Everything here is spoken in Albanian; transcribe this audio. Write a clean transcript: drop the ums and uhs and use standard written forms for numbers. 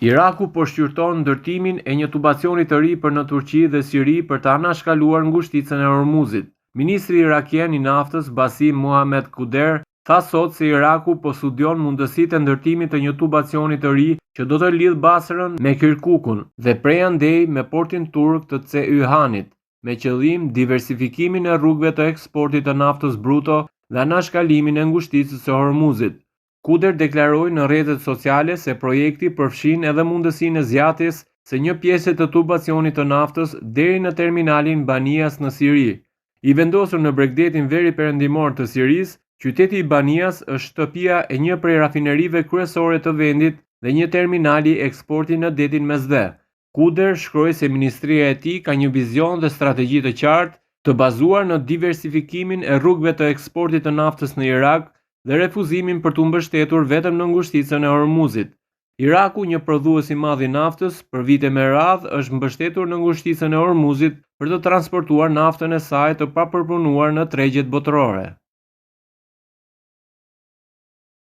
Iraku po shqyrton ndërtimin e një tubacioni të ri për në Turqi dhe Siri për të anashkaluar ngushticën e Hormuzit. Ministri irakien i naftës Basim Mohamed Kuder tha sot se Iraku po studion mundësitë e ndërtimit të një tubacioni të ri që do të lidh Basrën me Kirkukun dhe prej andej me portin turk të Ceyhanit, me qëllim diversifikimin e rrugëve të eksportit të naftës bruto dhe anashkalimin e ngushticës së Hormuzit. Kuder deklaroi në rrjetet sociale se projekti përfshin edhe mundësinë e zgjatjes së një pjese të tubacionit të naftës deri në terminalin Banias në Siri. I vendosur në bregdetin veriperëndimor të Sirisë, qyteti i Banias është shtëpia e një prej rafinerive kryesore të vendit dhe një terminali eksporti në detin Mesdhe. Kuder shkroi se ministria e tij ka një vizion dhe strategji të qartë të bazuar në diversifikimin e rrugëve të eksportit të naftës në Irak dhe refuzimin për të mbështetur vetëm në ngushticën e Hormuzit. Iraku, një prodhues i madh i naftës, për vite me radhë është mbështetur në ngushticën e Hormuzit për të transportuar naftën e saj të papërpunuar në tregjet botërore.